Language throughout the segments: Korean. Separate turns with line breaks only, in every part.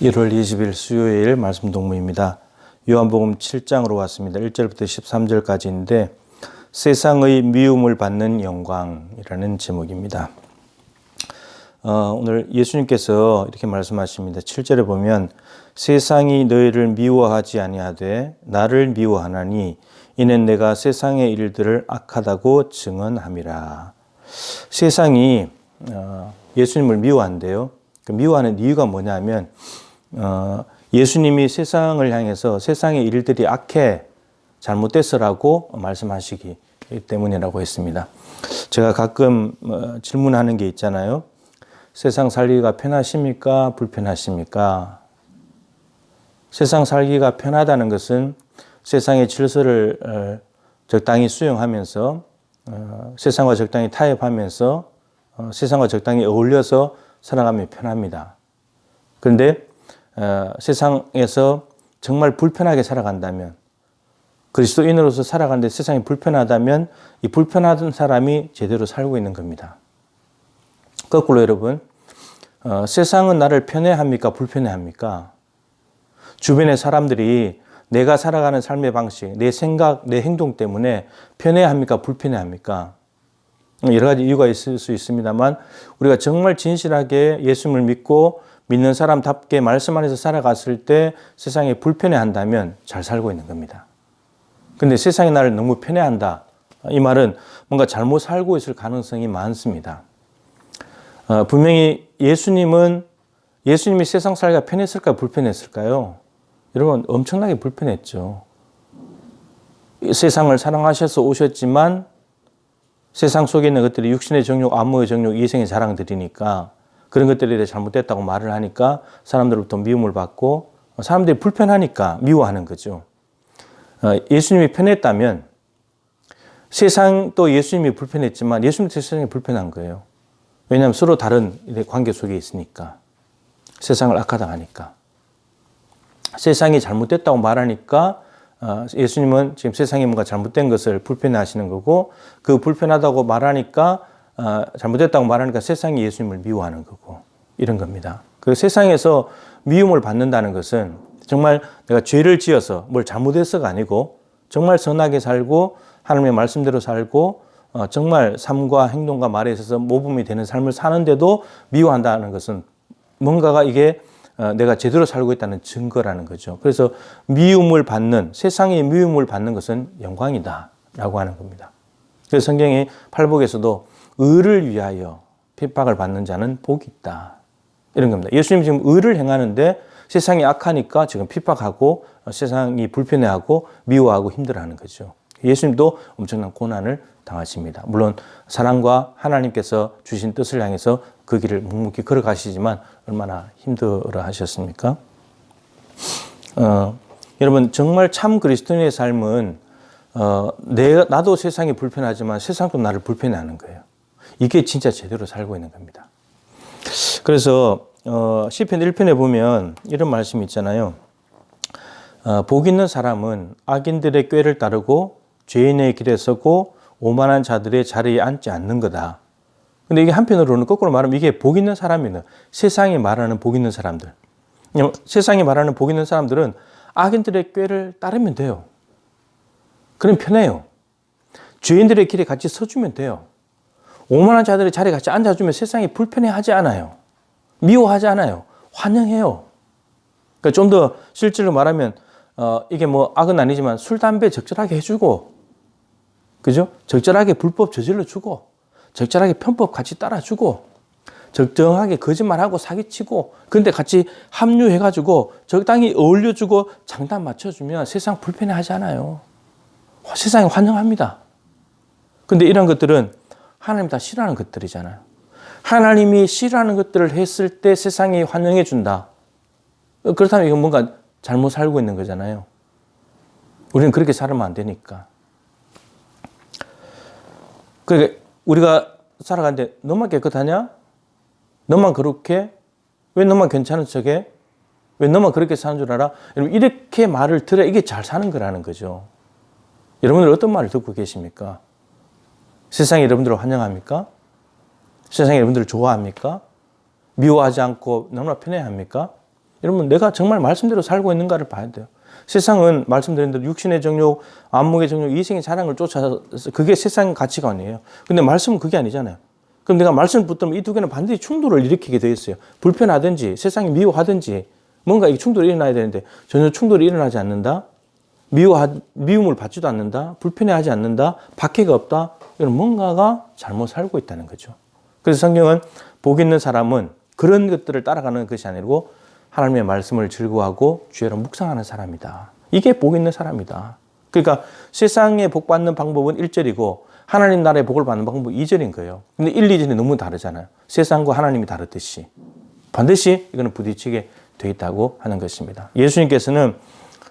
1월 20일 수요일 말씀 동무입니다. 요한복음 7장으로 왔습니다. 1절부터 13절까지인데 세상의 미움을 받는 영광이라는 제목입니다. 오늘 예수님께서 이렇게 말씀하십니다. 7절에 보면 세상이 너희를 미워하지 아니하되 나를 미워하나니 이는 내가 세상의 일들을 악하다고 증언함이라. 세상이 예수님을 미워한대요. 그 미워하는 이유가 뭐냐면 예수님이 세상을 향해서 세상의 일들이 악해 잘못됐어라고 말씀하시기 때문이라고 했습니다. 제가 가끔 질문하는 게 있잖아요. 세상 살기가 편하십니까? 불편하십니까? 세상 살기가 편하다는 것은 세상의 질서를 적당히 수용하면서 세상과 적당히 타협하면서 세상과 적당히 어울려서 살아가면 편합니다. 그런데 세상에서 정말 불편하게 살아간다면, 그리스도인으로서 살아가는데 세상이 불편하다면 이 불편하던 사람이 제대로 살고 있는 겁니다. 거꾸로 여러분, 세상은 나를 편애합니까? 불편해합니까? 주변의 사람들이 내가 살아가는 삶의 방식, 내 생각, 내 행동 때문에 편애합니까? 불편해합니까? 여러 가지 이유가 있을 수 있습니다만 우리가 정말 진실하게 예수님을 믿고 믿는 사람답게 말씀 안에서 살아갔을 때 세상에 불편해한다면 잘 살고 있는 겁니다. 그런데 세상이 나를 너무 편애한다. 이 말은 뭔가 잘못 살고 있을 가능성이 많습니다. 분명히 예수님이 세상 살기가 편했을까요? 불편했을까요? 여러분 엄청나게 불편했죠. 세상을 사랑하셔서 오셨지만 세상 속에 있는 것들이 육신의 정욕, 안목의 정욕, 이생의 자랑들이니까 그런 것들에 대해 잘못됐다고 말을 하니까 사람들로부터 미움을 받고 사람들이 불편하니까 미워하는 거죠. 예수님이 편했다면 세상도 예수님이 불편했지만 예수님도 세상이 불편한 거예요. 왜냐하면 서로 다른 관계 속에 있으니까. 세상을 악하다 하니까. 세상이 잘못됐다고 말하니까 예수님은 지금 세상에 뭔가 잘못된 것을 불편해 하시는 거고 그 불편하다고 말하니까 잘못됐다고 말하니까 세상이 예수님을 미워하는 거고 이런 겁니다. 그 세상에서 미움을 받는다는 것은 정말 내가 죄를 지어서 뭘 잘못해서가 아니고 정말 선하게 살고 하나님의 말씀대로 살고 정말 삶과 행동과 말에 있어서 모범이 되는 삶을 사는데도 미워한다는 것은 뭔가가 이게 내가 제대로 살고 있다는 증거라는 거죠. 그래서 세상의 미움을 받는 것은 영광이다 라고 하는 겁니다. 그래서 성경의 팔복에서도 의를 위하여 핍박을 받는 자는 복이 있다 이런 겁니다. 예수님 지금 의를 행하는데 세상이 악하니까 지금 핍박하고 세상이 불편해하고 미워하고 힘들어하는 거죠. 예수님도 엄청난 고난을 당하십니다. 물론 사랑과 하나님께서 주신 뜻을 향해서 그 길을 묵묵히 걸어가시지만 얼마나 힘들어 하셨습니까? 여러분 정말 참 그리스도인의 삶은 나도 세상이 불편하지만 세상도 나를 불편해하는 거예요. 이게 진짜 제대로 살고 있는 겁니다. 그래서 시편 1편에 보면 이런 말씀이 있잖아요. 복 있는 사람은 악인들의 꾀를 따르고 죄인의 길에 서고 오만한 자들의 자리에 앉지 않는 거다. 근데 이게 한편으로는 거꾸로 말하면 이게 복 있는 사람이네. 세상이 말하는 복 있는 사람들. 세상이 말하는 복 있는 사람들은 악인들의 꾀를 따르면 돼요. 그럼 편해요. 죄인들의 길에 같이 서주면 돼요. 오만한 자들의 자리에 같이 앉아주면 세상이 불편해하지 않아요. 미워하지 않아요. 환영해요. 그러니까 좀 더 실제로 말하면 이게 뭐 악은 아니지만 술, 담배 적절하게 해주고 그죠? 적절하게 불법 저질러주고 적절하게 편법 같이 따라주고 적정하게 거짓말하고 사기치고 근데 같이 합류해가지고 적당히 어울려주고 장단 맞춰주면 세상 불편해하지 않아요. 세상이 환영합니다. 근데 이런 것들은 하나님 다 싫어하는 것들이잖아요. 하나님이 싫어하는 것들을 했을 때 세상이 환영해 준다. 그렇다면 이건 뭔가 잘못 살고 있는 거잖아요. 우리는 그렇게 살면 안 되니까. 그러니까 우리가 살아가는데 너만 깨끗하냐? 너만 그렇게? 왜 너만 괜찮은 척해? 왜 너만 그렇게 사는 줄 알아? 여러분 이렇게 말을 들어야 이게 잘 사는 거라는 거죠. 여러분들 어떤 말을 듣고 계십니까? 세상이 여러분들을 환영합니까? 세상이 여러분들을 좋아합니까? 미워하지 않고 너무나 편애합니까? 여러분, 내가 정말 말씀대로 살고 있는가를 봐야 돼요. 세상은 말씀드린 대로 육신의 정욕, 안목의 정욕, 이생의 자랑을 쫓아서 그게 세상 가치관이에요. 근데 말씀은 그게 아니잖아요. 그럼 내가 말씀을 붙들면 이 두 개는 반드시 충돌을 일으키게 되어 있어요. 불편하든지 세상이 미워하든지 뭔가 이 충돌이 일어나야 되는데 전혀 충돌이 일어나지 않는다. 미움을 받지도 않는다. 불편해하지 않는다. 박해가 없다. 이런 뭔가가 잘못 살고 있다는 거죠. 그래서 성경은 복 있는 사람은 그런 것들을 따라가는 것이 아니고 하나님의 말씀을 즐거워하고 주의로 묵상하는 사람이다. 이게 복 있는 사람이다. 그러니까 세상에 복 받는 방법은 1절이고 하나님 나라의 복을 받는 방법은 2절인 거예요. 근데 1, 2절이 너무 다르잖아요. 세상과 하나님이 다르듯이. 반드시 이거는 부딪히게 돼 있다고 하는 것입니다. 예수님께서는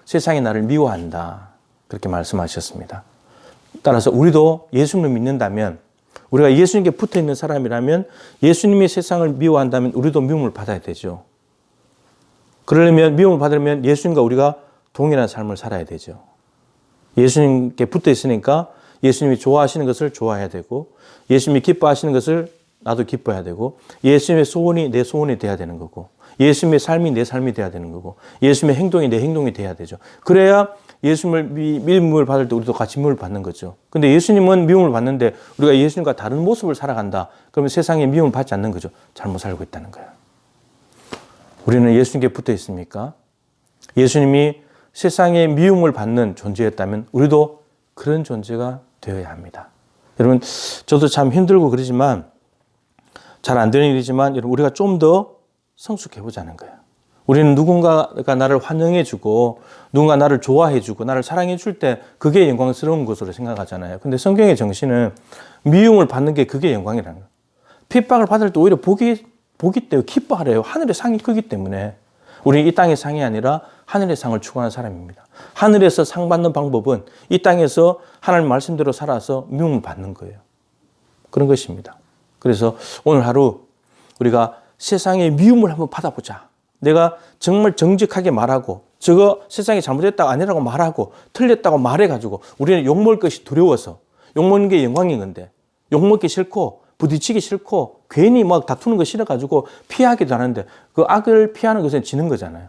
세상이 나를 미워한다. 그렇게 말씀하셨습니다. 따라서 우리도 예수님을 믿는다면, 우리가 예수님께 붙어 있는 사람이라면 예수님이 세상을 미워한다면 우리도 미움을 받아야 되죠. 그러려면 미움을 받으려면 예수님과 우리가 동일한 삶을 살아야 되죠. 예수님께 붙어 있으니까 예수님이 좋아하시는 것을 좋아해야 되고 예수님이 기뻐하시는 것을 나도 기뻐해야 되고 예수님의 소원이 내 소원이 돼야 되는 거고 예수님의 삶이 내 삶이 돼야 되는 거고 예수님의 행동이 내 행동이 돼야 되죠. 그래야 예수님을 미움을 받을 때 우리도 같이 미움을 받는 거죠. 근데 예수님은 미움을 받는데 우리가 예수님과 다른 모습을 살아간다. 그러면 세상에 미움을 받지 않는 거죠. 잘못 살고 있다는 거예요. 우리는 예수님께 붙어 있습니까? 예수님이 세상에 미움을 받는 존재였다면 우리도 그런 존재가 되어야 합니다. 여러분, 저도 참 힘들고 그러지만 잘 안 되는 일이지만 여러분, 우리가 좀 더 성숙해 보자는 거예요. 우리는 누군가가 나를 환영해주고 누군가 나를 좋아해주고 나를 사랑해줄 때 그게 영광스러운 것으로 생각하잖아요. 근데 성경의 정신은 미움을 받는 게 그게 영광이라는 거예요. 핍박을 받을 때 오히려 복이 때문에 기뻐하래요. 하늘의 상이 크기 때문에. 우리는 이 땅의 상이 아니라 하늘의 상을 추구하는 사람입니다. 하늘에서 상 받는 방법은 이 땅에서 하나님 말씀대로 살아서 미움을 받는 거예요. 그런 것입니다. 그래서 오늘 하루 우리가 세상의 미움을 한번 받아보자. 내가 정말 정직하게 말하고 저거 세상이 잘못했다고 아니라고 말하고 틀렸다고 말해가지고 우리는 욕먹을 것이 두려워서 욕먹는 게 영광인 건데 욕먹기 싫고 부딪히기 싫고 괜히 막 다투는 거 싫어가지고 피하기도 하는데 그 악을 피하는 것은 지는 거잖아요.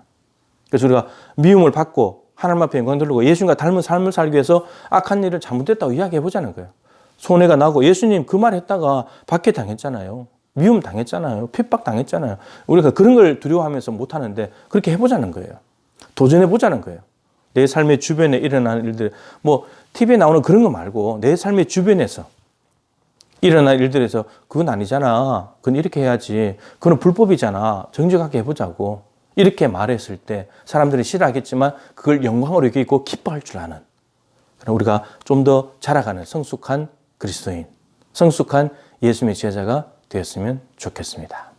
그래서 우리가 미움을 받고 하나님 앞에 영광 돌리고 예수님과 닮은 삶을 살기 위해서 악한 일을 잘못했다고 이야기해 보자는 거예요. 손해가 나고 예수님 그 말 했다가 박해 당했잖아요. 미움 당했잖아요. 핍박 당했잖아요. 우리가 그런 걸 두려워하면서 못하는데 그렇게 해보자는 거예요. 도전해보자는 거예요. 내 삶의 주변에 일어나는 일들, 뭐 TV에 나오는 그런 거 말고 내 삶의 주변에서 일어날 일들에서 그건 아니잖아. 그건 이렇게 해야지. 그건 불법이잖아. 정직하게 해보자고. 이렇게 말했을 때 사람들이 싫어하겠지만 그걸 영광으로 여기고 기뻐할 줄 아는 그럼 우리가 좀 더 자라가는 성숙한 그리스도인, 성숙한 예수님의 제자가 되었으면 좋겠습니다.